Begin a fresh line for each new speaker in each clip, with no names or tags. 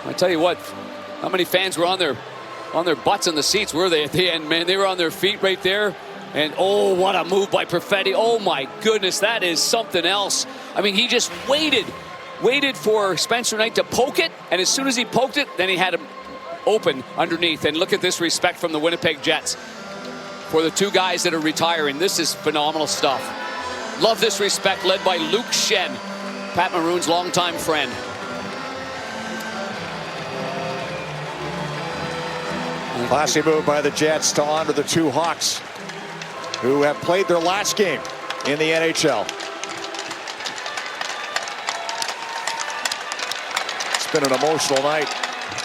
I tell you what, how many fans were on their butts in the seats were they at the end, man? They were on their feet right there. And oh, what a move by Perfetti. Oh my goodness, that is something else. I mean, he just waited for Spencer Knight to poke it, and as soon as he poked it, then he had him open underneath. And look at this respect from the Winnipeg Jets for the two guys that are retiring. This is phenomenal stuff. Love this respect, led by Luke Shen, Pat Maroon's longtime friend.
Classy move by the Jets to honor the two Hawks who have played their last game in the NHL. It's been an emotional night.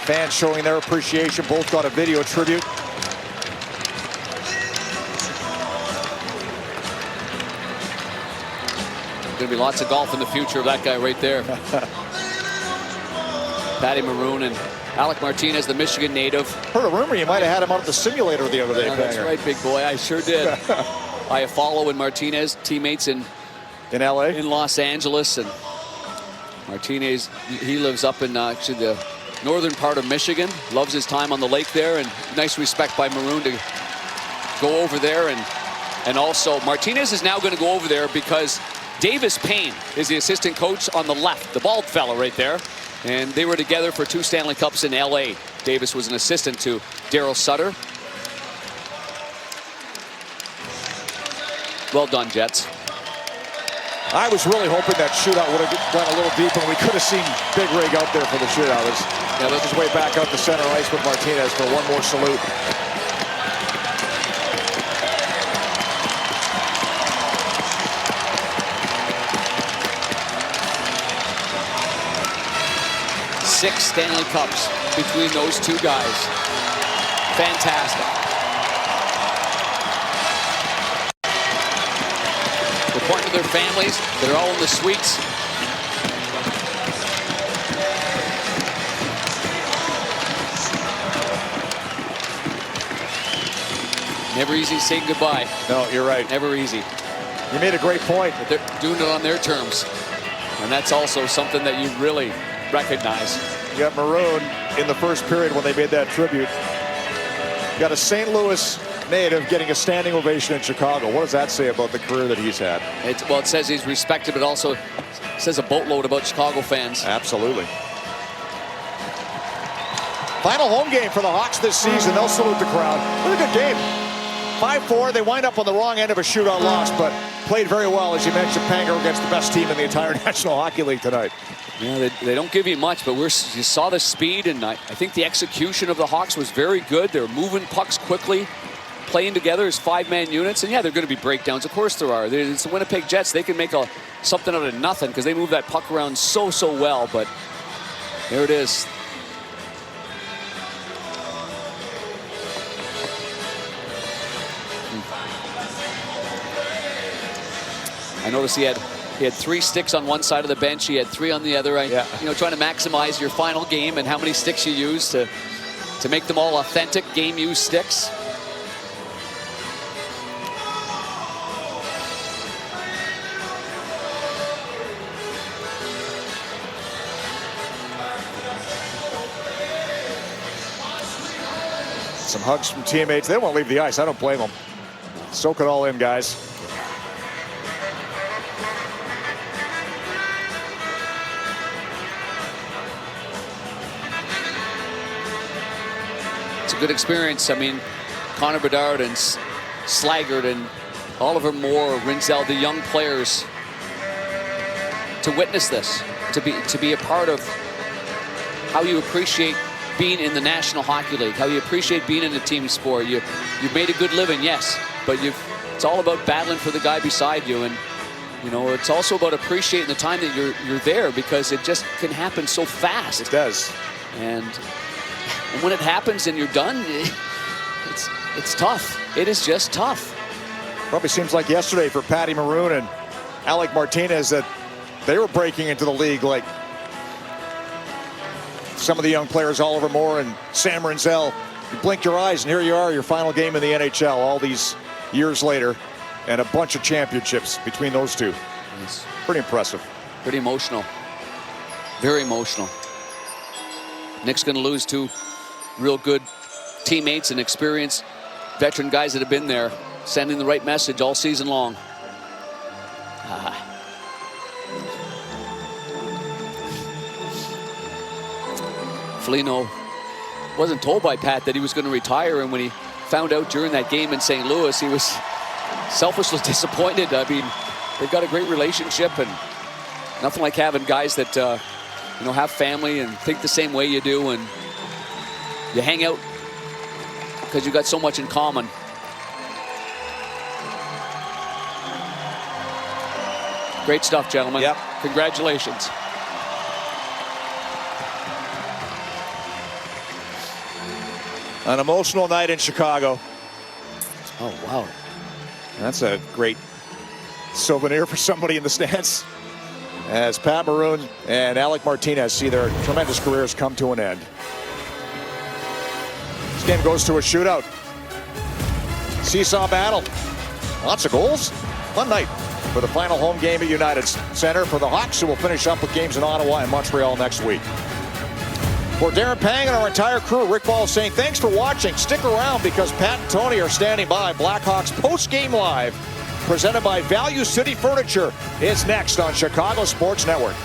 Fans showing their appreciation. Both got a video tribute.
Going to be lots of golf in the future of that guy right there. Patty Maroon and Alec Martinez, the Michigan native.
Heard a rumor you might have had him out at the simulator the other day.
Yeah, that's right, big boy. I sure did. I follow in Martinez, teammates in
LA,
in Los Angeles, and Martinez, he lives up in actually the northern part of Michigan. Loves his time on the lake there, and nice respect by Maroon to go over there. And also Martinez is now going to go over there because Davis Payne is the assistant coach on the left, the bald fella right there. And they were together for 2 Stanley Cups in LA. Davis was an assistant to Daryl Sutter. Well done, Jets.
I was really hoping that shootout would have gone a little deeper, and we could have seen Big Rig out there for the shootout. Yeah, that's his way back out to center ice with Martinez for one more salute.
Six Stanley Cups between those two guys. Fantastic. They're pointing to their families. They're all in the suites. Never easy saying goodbye.
No, you're right.
Never easy.
You made a great point.
But they're doing it on their terms. And that's also something that you really recognize.
You got Maroon in the first period when they made that tribute. You got a St. Louis native getting a standing ovation in Chicago. What does that say about the career that he's had?
Well, it says he's respected, but also says a boatload about Chicago fans.
Absolutely. Final home game for the Hawks this season. They'll salute the crowd. Really good game. 5-4. They wind up on the wrong end of a shootout loss, but played very well, as you mentioned, Panger against the best team in the entire National Hockey League tonight.
Yeah, they don't give you much, but you saw the speed, and I think the execution of the Hawks was very good. They're moving pucks quickly, playing together as 5-man units, and yeah, they're going to be breakdowns. Of course there are. It's the Winnipeg Jets. They can make something out of nothing because they move that puck around so well, but there it is. I noticed he had 3 sticks on one side of the bench. He had 3 on the other.
Yeah.
You know, trying to maximize your final game and how many sticks you use to make them all authentic game-used sticks.
Some hugs from teammates. They won't leave the ice. I don't blame them. Soak it all in, guys.
Good experience. I mean, Connor Bedard and Slaggert and Oliver Moore, Rinzel, the young players, to witness this, to be a part of how you appreciate being in the National Hockey League, how you appreciate being in a team sport. You've made a good living, yes, but it's all about battling for the guy beside you, and you know, it's also about appreciating the time that you're there, because it just can happen so fast.
It does.
And when it happens and you're done, it's tough. It is just tough.
Probably seems like yesterday for Patty Maroon and Alec Martinez that they were breaking into the league like some of the young players, Oliver Moore and Sam Rinzel. You blink your eyes and here you are, your final game in the NHL all these years later, and a bunch of championships between those two.
Yes.
Pretty impressive.
Pretty emotional. Very emotional. Nick's going to lose two real good teammates and experienced veteran guys that have been there, sending the right message all season long. Foligno wasn't told by Pat that he was going to retire, and when he found out during that game in St. Louis, he was selfishly disappointed. I mean, they've got a great relationship, and nothing like having guys that you know, have family and think the same way you do, and you hang out because you've got so much in common. Great stuff, gentlemen.
Yep.
Congratulations.
An emotional night in Chicago.
Oh, wow.
That's a great souvenir for somebody in the stands, as Pat Maroon and Alec Martinez see their tremendous careers come to an end. This game goes to a shootout. Seesaw battle. Lots of goals. Fun night for the final home game at United Center for the Hawks, who will finish up with games in Ottawa and Montreal next week. For Darren Pang and our entire crew, Rick Ball saying thanks for watching. Stick around because Pat and Tony are standing by. Blackhawks post-game live, presented by Value City Furniture, is next on Chicago Sports Network.